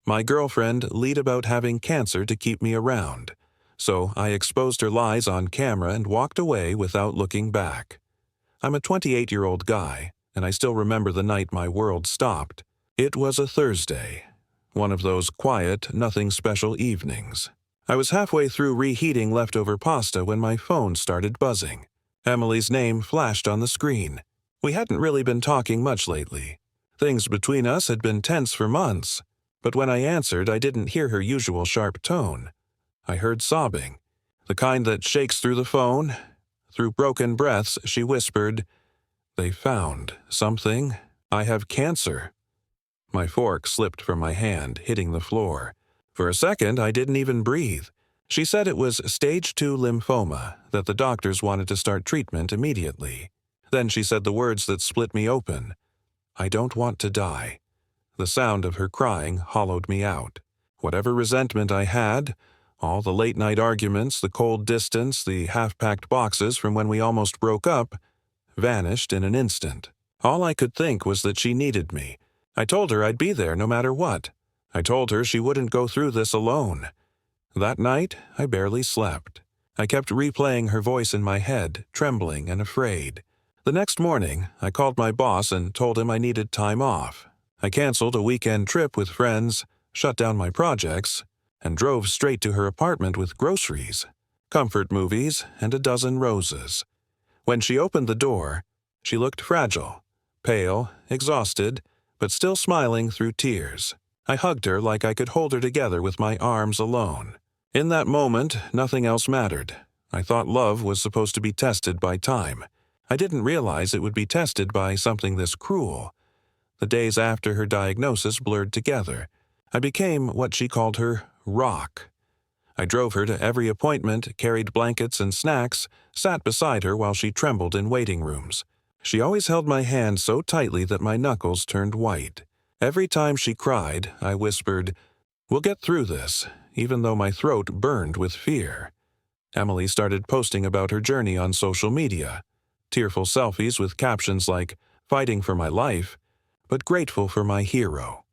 My girlfriend lied about having cancer to keep me around, so I exposed her lies on camera and walked away without looking back. I'm a 28-year-old guy, and I still remember the night my world stopped. It was a Thursday, one of those quiet, nothing special evenings. I was halfway through reheating leftover pasta when my phone started buzzing. Emily's name flashed on the screen. We hadn't really been talking much lately. Things between us had been tense for months, but when I answered, I didn't hear her usual sharp tone. I heard sobbing, the kind that shakes through the phone. Through broken breaths, she whispered, "They found something. I have cancer." My fork slipped from my hand, hitting the floor. For a second, I didn't even breathe. She said it was stage 2 lymphoma, that the doctors wanted to start treatment immediately. Then she said the words that split me open. "I don't want to die." The sound of her crying hollowed me out. Whatever resentment I had, all the late-night arguments, the cold distance, the half-packed boxes from when we almost broke up, vanished in an instant. All I could think was that she needed me. I told her I'd be there no matter what. I told her she wouldn't go through this alone. That night, I barely slept. I kept replaying her voice in my head, trembling and afraid. The next morning, I called my boss and told him I needed time off. I canceled a weekend trip with friends, shut down my projects, and drove straight to her apartment with groceries, comfort movies, and a dozen roses. When she opened the door, she looked fragile, pale, exhausted, but still smiling through tears. I hugged her like I could hold her together with my arms alone. In that moment, nothing else mattered. I thought love was supposed to be tested by time. I didn't realize it would be tested by something this cruel. The days after her diagnosis blurred together. I became what she called her rock. I drove her to every appointment, carried blankets and snacks, sat beside her while she trembled in waiting rooms. She always held my hand so tightly that my knuckles turned white. Every time she cried, I whispered, "We'll get through this," even though my throat burned with fear. Emily started posting about her journey on social media. Tearful selfies with captions like, "Fighting for my life," but grateful for my hero.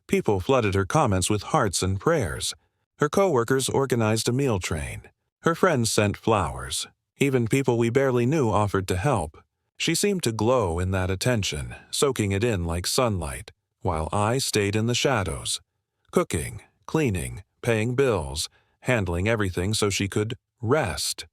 People flooded her comments with hearts and prayers. Her coworkers organized a meal train. Her friends sent flowers. Even people we barely knew offered to help. She seemed to glow in that attention, soaking it in like sunlight, while I stayed in the shadows, cooking, cleaning, paying bills, handling everything so she could rest.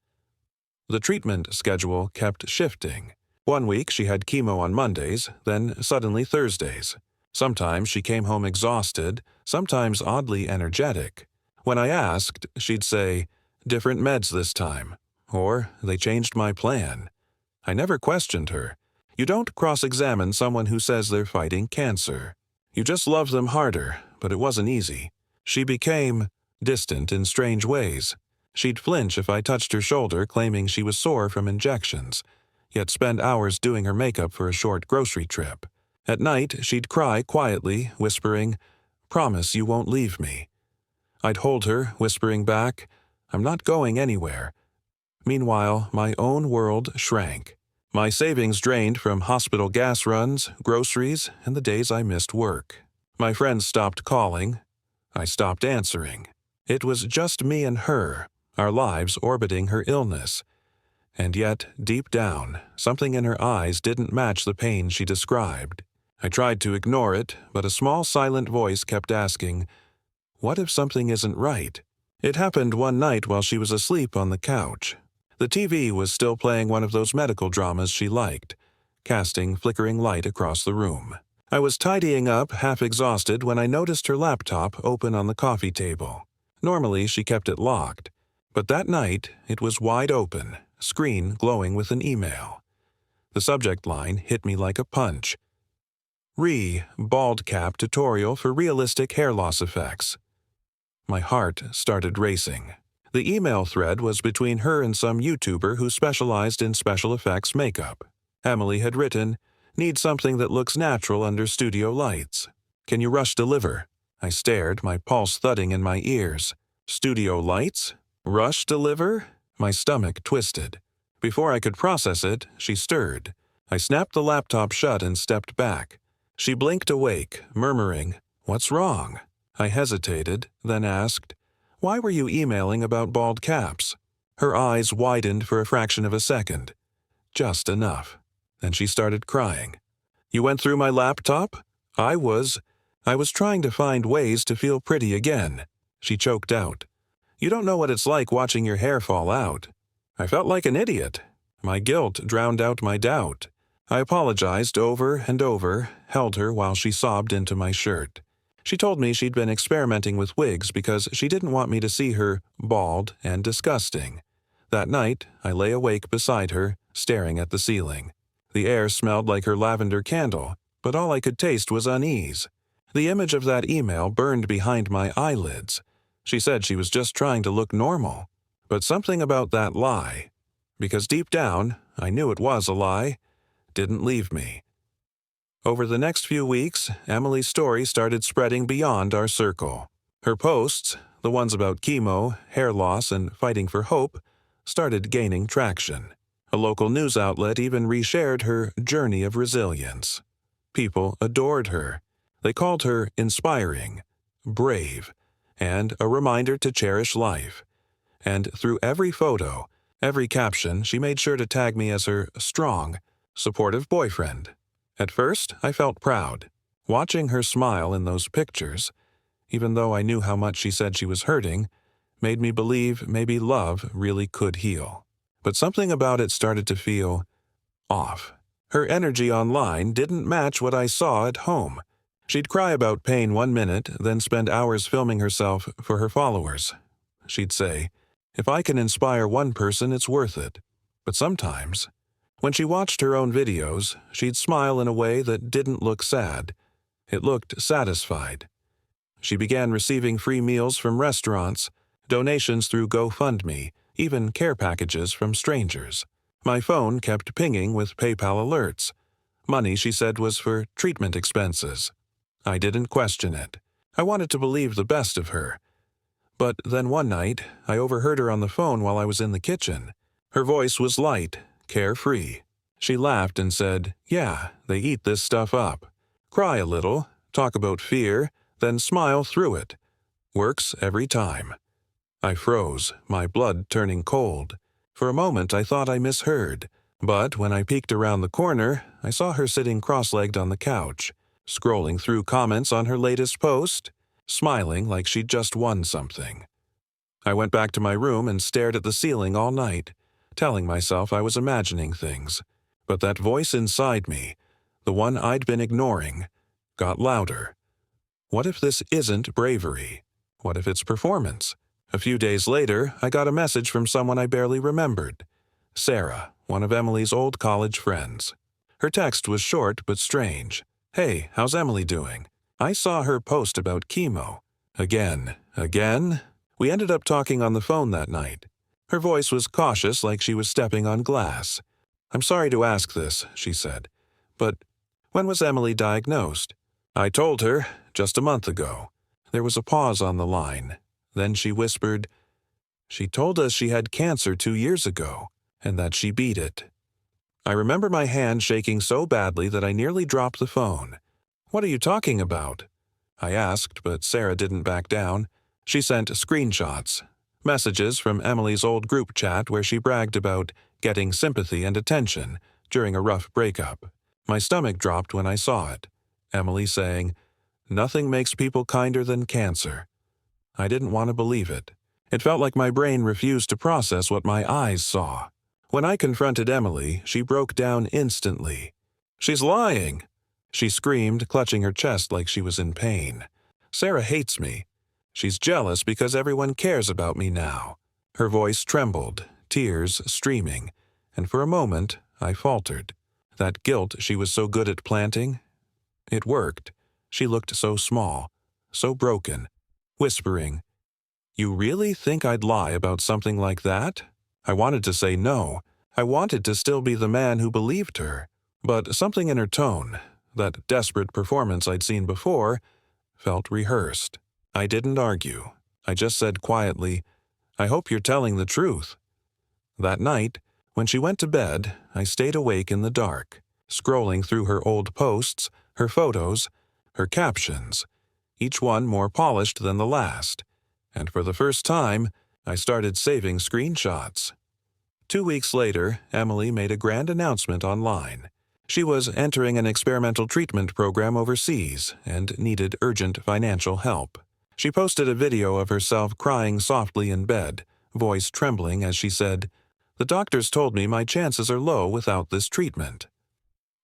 The treatment schedule kept shifting. One week she had chemo on Mondays, then suddenly Thursdays. Sometimes she came home exhausted, sometimes oddly energetic. When I asked, she'd say, "Different meds this time," or "They changed my plan." I never questioned her. You don't cross-examine someone who says they're fighting cancer. You just love them harder, but it wasn't easy. She became distant in strange ways. She'd flinch if I touched her shoulder, claiming she was sore from injections, yet spend hours doing her makeup for a short grocery trip. At night, she'd cry quietly, whispering, "Promise you won't leave me." I'd hold her, whispering back, "I'm not going anywhere." Meanwhile, my own world shrank. My savings drained from hospital gas runs, groceries, and the days I missed work. My friends stopped calling. I stopped answering. It was just me and her, our lives orbiting her illness. And yet, deep down, something in her eyes didn't match the pain she described. I tried to ignore it, but a small silent voice kept asking, "What if something isn't right?" It happened one night while she was asleep on the couch. The TV was still playing one of those medical dramas she liked, casting flickering light across the room. I was tidying up, half exhausted, when I noticed her laptop open on the coffee table. Normally, she kept it locked, but that night it was wide open, screen glowing with an email. The subject line hit me like a punch. Bald cap tutorial for realistic hair loss effects. My heart started racing. The email thread was between her and some YouTuber who specialized in special effects makeup. Emily had written, "Need something that looks natural under studio lights. Can you rush deliver?" I stared, my pulse thudding in my ears. Studio lights? Rush deliver? My stomach twisted. Before I could process it, she stirred. I snapped the laptop shut and stepped back. She blinked awake, murmuring, "What's wrong?" I hesitated, then asked, "Why were you emailing about bald caps?" Her eyes widened for a fraction of a second. Just enough. Then she started crying. "You went through my laptop? I was trying to find ways to feel pretty again," she choked out. "You don't know what it's like watching your hair fall out." I felt like an idiot. My guilt drowned out my doubt. I apologized over and over, held her while she sobbed into my shirt. She told me she'd been experimenting with wigs because she didn't want me to see her bald and disgusting. That night, I lay awake beside her, staring at the ceiling. The air smelled like her lavender candle, but all I could taste was unease. The image of that email burned behind my eyelids. She said she was just trying to look normal. But something about that lie, because deep down, I knew it was a lie, didn't leave me. Over the next few weeks, Emily's story started spreading beyond our circle. Her posts, the ones about chemo, hair loss, and fighting for hope, started gaining traction. A local news outlet even reshared her journey of resilience. People adored her. They called her inspiring, brave, and a reminder to cherish life. And through every photo, every caption, she made sure to tag me as her strong, supportive boyfriend. At first, I felt proud. Watching her smile in those pictures, even though I knew how much she said she was hurting, made me believe maybe love really could heal. But something about it started to feel off. Her energy online didn't match what I saw at home. She'd cry about pain 1 minute, then spend hours filming herself for her followers. She'd say, "If I can inspire one person, it's worth it." But sometimes, when she watched her own videos, she'd smile in a way that didn't look sad. It looked satisfied. She began receiving free meals from restaurants, donations through GoFundMe, even care packages from strangers. My phone kept pinging with PayPal alerts. Money, she said, was for treatment expenses. I didn't question it. I wanted to believe the best of her. But then one night, I overheard her on the phone while I was in the kitchen. Her voice was light, carefree. She laughed and said, "Yeah, they eat this stuff up. Cry a little, talk about fear, then smile through it. Works every time." I froze, my blood turning cold. For a moment I thought I misheard, but when I peeked around the corner, I saw her sitting cross-legged on the couch, scrolling through comments on her latest post, smiling like she'd just won something. I went back to my room and stared at the ceiling all night, telling myself I was imagining things. But that voice inside me, the one I'd been ignoring, got louder. What if this isn't bravery? What if it's performance? A few days later, I got a message from someone I barely remembered. Sarah, one of Emily's old college friends. Her text was short but strange. "Hey, how's Emily doing? I saw her post about chemo." Again. We ended up talking on the phone that night. Her voice was cautious, like she was stepping on glass. "I'm sorry to ask this," she said, "but when was Emily diagnosed?" I told her, just a month ago. There was a pause on the line. Then she whispered, "She told us she had cancer 2 years ago, and that she beat it." I remember my hand shaking so badly that I nearly dropped the phone. "What are you talking about?" I asked, but Sarah didn't back down. She sent screenshots, messages from Emily's old group chat where she bragged about getting sympathy and attention during a rough breakup. My stomach dropped when I saw it. Emily saying, "Nothing makes people kinder than cancer." I didn't want to believe it. It felt like my brain refused to process what my eyes saw. When I confronted Emily, she broke down instantly. "She's lying!" She screamed, clutching her chest like she was in pain. "Sarah hates me. She's jealous because everyone cares about me now." Her voice trembled, tears streaming, and for a moment I faltered. That guilt she was so good at planting, it worked. She looked so small, so broken, whispering, "You really think I'd lie about something like that?" I wanted to say no. I wanted to still be the man who believed her. But something in her tone, that desperate performance I'd seen before, felt rehearsed. I didn't argue. I just said quietly, "I hope you're telling the truth." That night, when she went to bed, I stayed awake in the dark, scrolling through her old posts, her photos, her captions. each one more polished than the last. And for the first time, I started saving screenshots. 2 weeks later, Emily made a grand announcement online. She was entering an experimental treatment program overseas and needed urgent financial help. She posted a video of herself crying softly in bed, voice trembling as she said, "The doctors told me my chances are low without this treatment."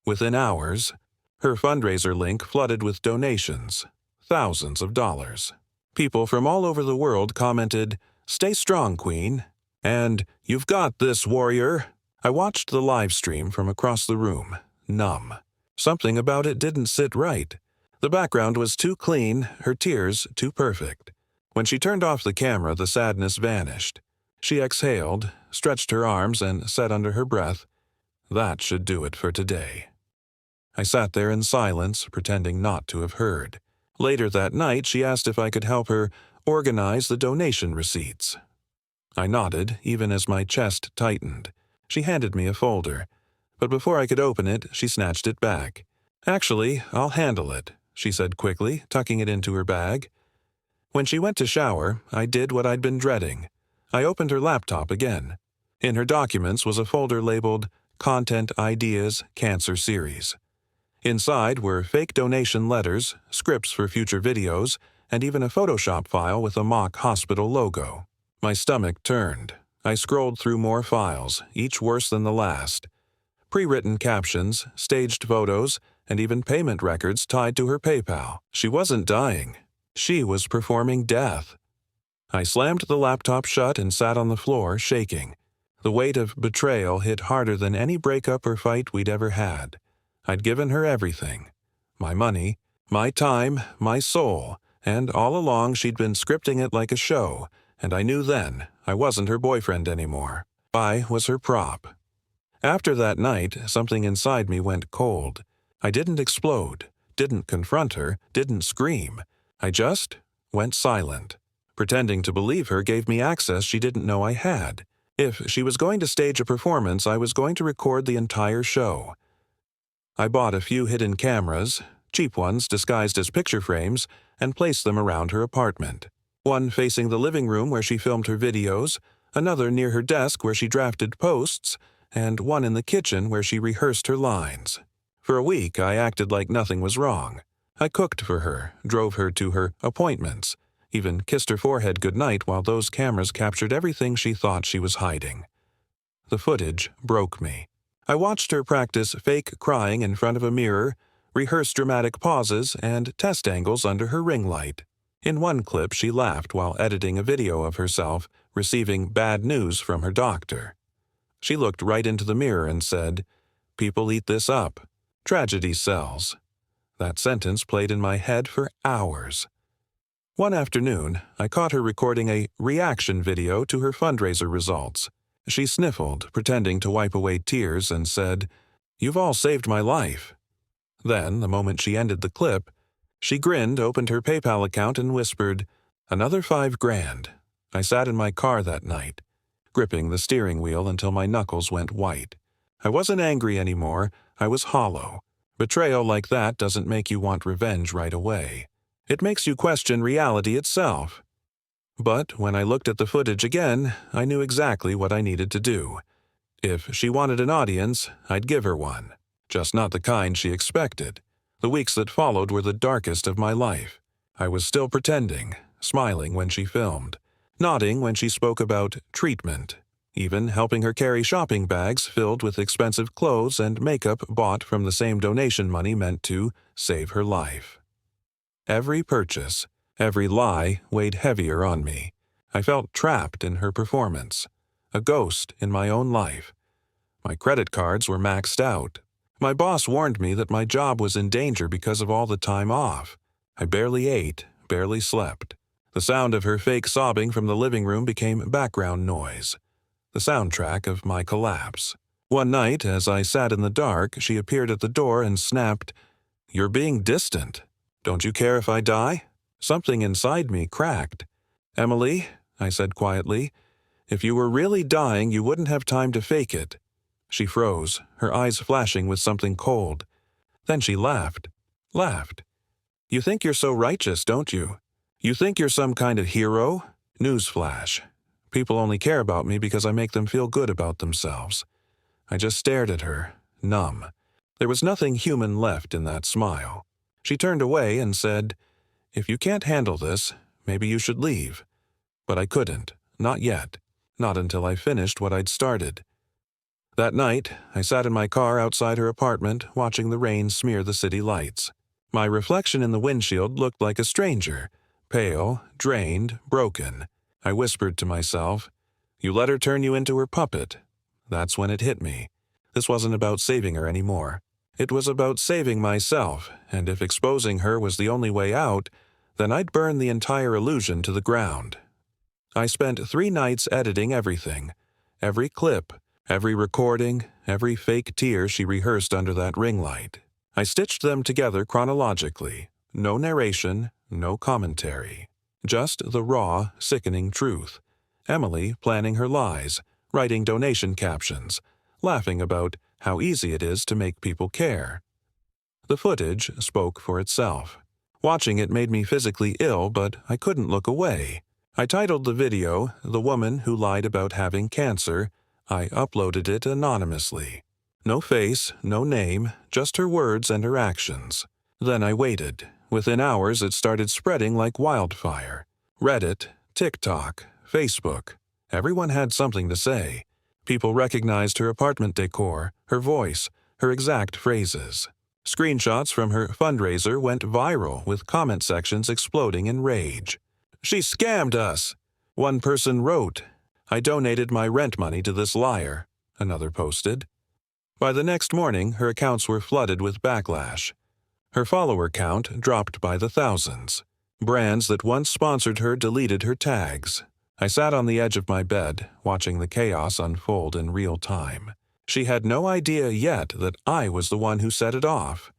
Within hours, her fundraiser link flooded with donations, thousands of dollars. People from all over the world commented, "Stay strong, Queen," and "You've got this, warrior." I watched the live stream from across the room, numb. Something about it didn't sit right. The background was too clean, her tears too perfect. When she turned off the camera, the sadness vanished. She exhaled, stretched her arms, and said under her breath, "That should do it for today." I sat there in silence, pretending not to have heard. Later that night, she asked if I could help her organize the donation receipts. I nodded, even as my chest tightened. She handed me a folder, but before I could open it, she snatched it back. "Actually, I'll handle it," she said quickly, tucking it into her bag. When she went to shower, I did what I'd been dreading. I opened her laptop again. In her documents was a folder labeled Content Ideas Cancer Series. Inside were fake donation letters, scripts for future videos, and even a Photoshop file with a mock hospital logo. My stomach turned. I scrolled through more files, each worse than the last. Pre-written captions, staged photos, and even payment records tied to her PayPal. She wasn't dying. She was performing death. I slammed the laptop shut and sat on the floor, shaking. The weight of betrayal hit harder than any breakup or fight we'd ever had. I'd given her everything. My money, my time, my soul, and all along she'd been scripting it like a show, and I knew then I wasn't her boyfriend anymore. I was her prop. After that night, something inside me went cold. I didn't explode, didn't confront her, didn't scream. I just went silent. Pretending to believe her gave me access she didn't know I had. If she was going to stage a performance, I was going to record the entire show. I bought a few hidden cameras, cheap ones disguised as picture frames, and placed them around her apartment. One facing the living room where she filmed her videos, another near her desk where she drafted posts, and one in the kitchen where she rehearsed her lines. For a week, I acted like nothing was wrong. I cooked for her, drove her to her appointments, even kissed her forehead goodnight while those cameras captured everything she thought she was hiding. The footage broke me. I watched her practice fake crying in front of a mirror, rehearse dramatic pauses, and test angles under her ring light. In one clip, she laughed while editing a video of herself receiving bad news from her doctor. She looked right into the mirror and said, "People eat this up. Tragedy sells." That sentence played in my head for hours. One afternoon, I caught her recording a reaction video to her fundraiser results. She sniffled, pretending to wipe away tears, and said, "You've all saved my life." Then, the moment she ended the clip, she grinned, opened her PayPal account, and whispered, "Another $5,000. I sat in my car that night, gripping the steering wheel until my knuckles went white. I wasn't angry anymore, I was hollow. Betrayal like that doesn't make you want revenge right away. It makes you question reality itself. But when I looked at the footage again, I knew exactly what I needed to do. If she wanted an audience, I'd give her one. Just not the kind she expected. The weeks that followed were the darkest of my life. I was still pretending, smiling when she filmed, nodding when she spoke about treatment, even helping her carry shopping bags filled with expensive clothes and makeup bought from the same donation money meant to save her life. Every purchase, every lie weighed heavier on me. I felt trapped in her performance, a ghost in my own life. My credit cards were maxed out. My boss warned me that my job was in danger because of all the time off. I barely ate, barely slept. The sound of her fake sobbing from the living room became background noise, the soundtrack of my collapse. One night, as I sat in the dark, she appeared at the door and snapped, "You're being distant. Don't you care if I die?" Something inside me cracked. "Emily," I said quietly, "if you were really dying, you wouldn't have time to fake it." She froze, her eyes flashing with something cold. Then she laughed. You think you're so righteous, don't you? You think you're some kind of hero? Newsflash. People only care about me because I make them feel good about themselves. I just stared at her, numb. There was nothing human left in that smile. She turned away and said, "If you can't handle this, maybe you should leave." But I couldn't, not yet, not until I finished what I'd started. That night, I sat in my car outside her apartment, watching the rain smear the city lights. My reflection in the windshield looked like a stranger, pale, drained, broken. I whispered to myself, "You let her turn you into her puppet." That's when it hit me. This wasn't about saving her anymore. It was about saving myself, and if exposing her was the only way out, then I'd burn the entire illusion to the ground. I spent 3 nights editing everything. Every clip, every recording, every fake tear she rehearsed under that ring light. I stitched them together chronologically. No narration, no commentary. Just the raw, sickening truth. Emily planning her lies, writing donation captions, laughing about how easy it is to make people care. The footage spoke for itself. Watching it made me physically ill, but I couldn't look away. I titled the video, "The Woman Who Lied About Having Cancer." I uploaded it anonymously. No face, no name, just her words and her actions. Then I waited. Within hours it started spreading like wildfire. Reddit, TikTok, Facebook. Everyone had something to say. People recognized her apartment decor, her voice, her exact phrases. Screenshots from her fundraiser went viral with comment sections exploding in rage. "She scammed us," one person wrote. "I donated my rent money to this liar," another posted. By the next morning, her accounts were flooded with backlash. Her follower count dropped by the thousands. Brands that once sponsored her deleted her tags. I sat on the edge of my bed, watching the chaos unfold in real time. She had no idea yet that I was the one who set it off.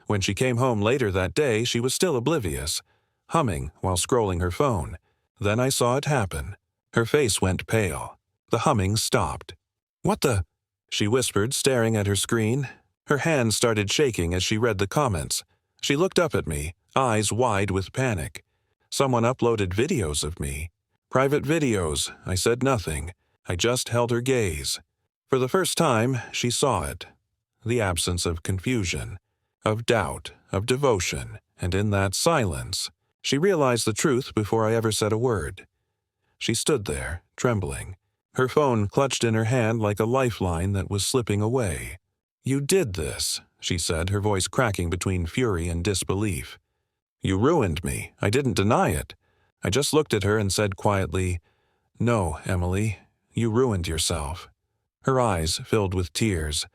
When she came home later that day, she was still oblivious, humming while scrolling her phone. Then I saw it happen. Her face went pale. The humming stopped. "What the?" she whispered, staring at her screen. Her hands started shaking as she read the comments. She looked up at me, eyes wide with panic. Someone uploaded videos of me. Private videos. I said nothing. I just held her gaze. For the first time, she saw it. The absence of confusion, of doubt, of devotion, and in that silence, she realized the truth before I ever said a word. She stood there, trembling, her phone clutched in her hand like a lifeline that was slipping away. "You did this," she said, her voice cracking between fury and disbelief. "You ruined me. I didn't deny it. I just looked at her and said quietly, 'No, Emily, you ruined yourself.'" Her eyes filled with tears,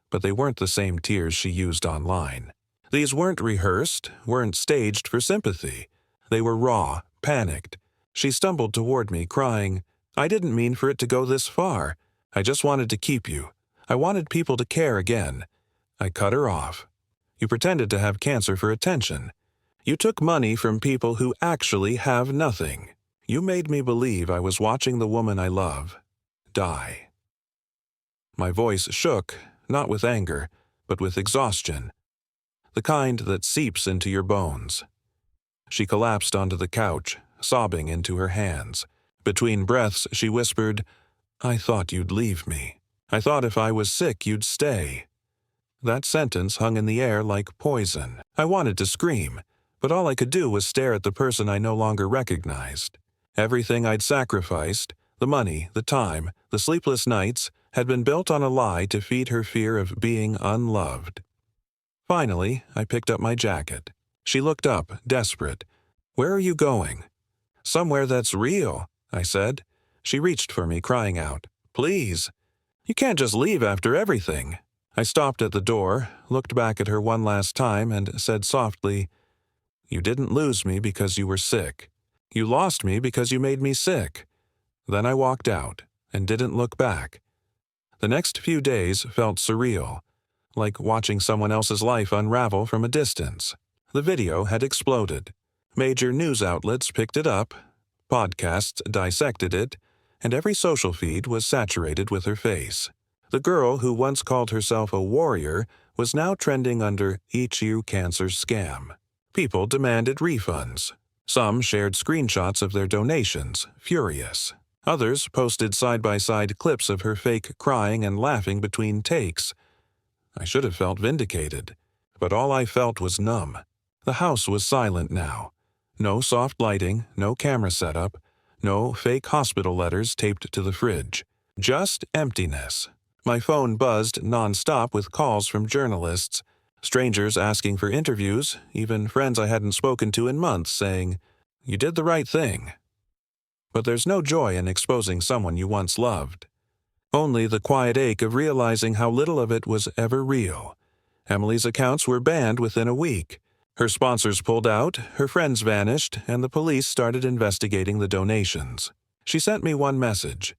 but they weren't the same tears she used online. These weren't rehearsed, weren't staged for sympathy. They were raw, panicked. She stumbled toward me, crying, "I didn't mean for it to go this far. I just wanted to keep you. I wanted people to care again." I cut her off. "You pretended to have cancer for attention. You took money from people who actually have nothing. You made me believe I was watching the woman I love die." My voice shook, not with anger, but with exhaustion, the kind that seeps into your bones. She collapsed onto the couch, sobbing into her hands. Between breaths, she whispered, "I thought you'd leave me. I thought if I was sick, you'd stay." That sentence hung in the air like poison. I wanted to scream, but all I could do was stare at the person I no longer recognized. Everything I'd sacrificed, the money, the time, the sleepless nights, had been built on a lie to feed her fear of being unloved. Finally, I picked up my jacket. She looked up, desperate. "Where are you going?" "Somewhere that's real," I said. She reached for me, crying out, "Please. You can't just leave after everything." I stopped at the door, looked back at her one last time, and said softly, "You didn't lose me because you were sick. You lost me because you made me sick." Then I walked out, and didn't look back. The next few days felt surreal, like watching someone else's life unravel from a distance. The video had exploded. Major news outlets picked it up, podcasts dissected it, and every social feed was saturated with her face. The girl who once called herself a warrior was now trending under "Eat You Cancer Scam." People demanded refunds. Some shared screenshots of their donations, furious. Others posted side-by-side clips of her fake crying and laughing between takes. I should have felt vindicated, but all I felt was numb. The house was silent now. No soft lighting, no camera setup, no fake hospital letters taped to the fridge. Just emptiness. My phone buzzed non-stop with calls from journalists, strangers asking for interviews, even friends I hadn't spoken to in months saying, "You did the right thing." But there's no joy in exposing someone you once loved. Only the quiet ache of realizing how little of it was ever real. Emily's accounts were banned within a week. Her sponsors pulled out, her friends vanished, and the police started investigating the donations. She sent me one message,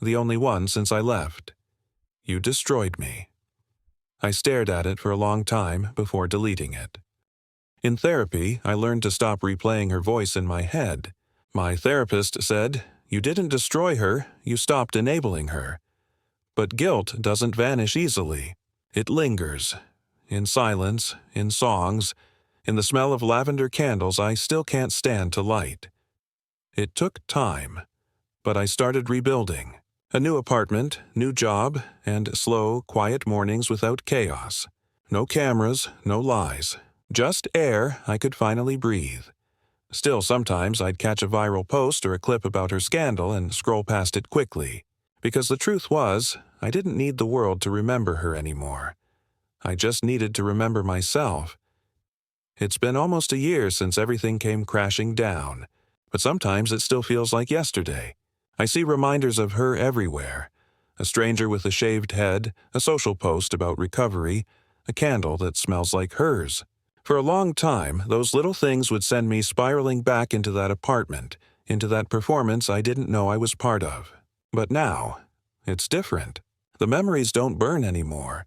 the only one since I left. "You destroyed me." I stared at it for a long time before deleting it. In therapy, I learned to stop replaying her voice in my head. My therapist said, "You didn't destroy her, you stopped enabling her." But guilt doesn't vanish easily. It lingers. In silence, in songs, in the smell of lavender candles I still can't stand to light. It took time, but I started rebuilding. A new apartment, new job, and slow, quiet mornings without chaos. No cameras, no lies. Just air I could finally breathe. Still, sometimes I'd catch a viral post or a clip about her scandal and scroll past it quickly. Because the truth was, I didn't need the world to remember her anymore. I just needed to remember myself. It's been almost a year since everything came crashing down, but sometimes it still feels like yesterday. I see reminders of her everywhere. A stranger with a shaved head, a social post about recovery, a candle that smells like hers. For a long time, those little things would send me spiraling back into that apartment, into that performance I didn't know I was part of. But now, it's different. The memories don't burn anymore.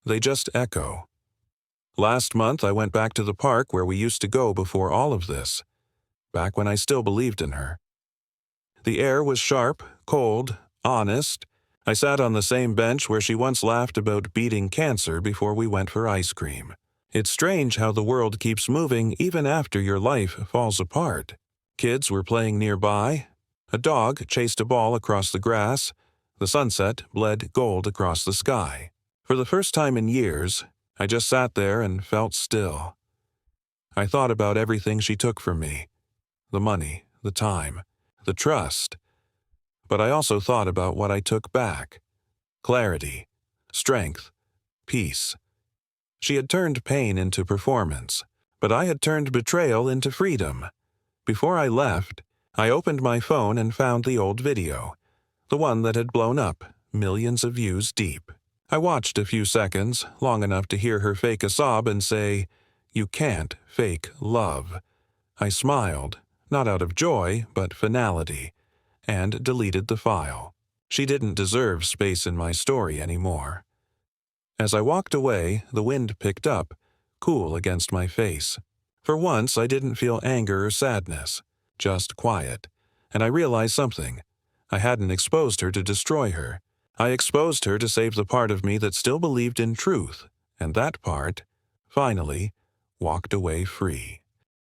They just echo. Last month, I went back to the park where we used to go before all of this, back when I still believed in her. The air was sharp, cold, honest. I sat on the same bench where she once laughed about beating cancer before we went for ice cream. It's strange how the world keeps moving even after your life falls apart. Kids were playing nearby. A dog chased a ball across the grass. The sunset bled gold across the sky. For the first time in years, I just sat there and felt still. I thought about everything she took from me. The money, the time, the trust. But I also thought about what I took back. Clarity, strength, peace. She had turned pain into performance, but I had turned betrayal into freedom. Before I left, I opened my phone and found the old video, the one that had blown up, millions of views deep. I watched a few seconds, long enough to hear her fake a sob and say, "You can't fake love." I smiled, not out of joy, but finality, and deleted the file. She didn't deserve space in my story anymore. As I walked away, the wind picked up, cool against my face. For once, I didn't feel anger or sadness, just quiet. And I realized something. I hadn't exposed her to destroy her. I exposed her to save the part of me that still believed in truth, and that part, finally, walked away free.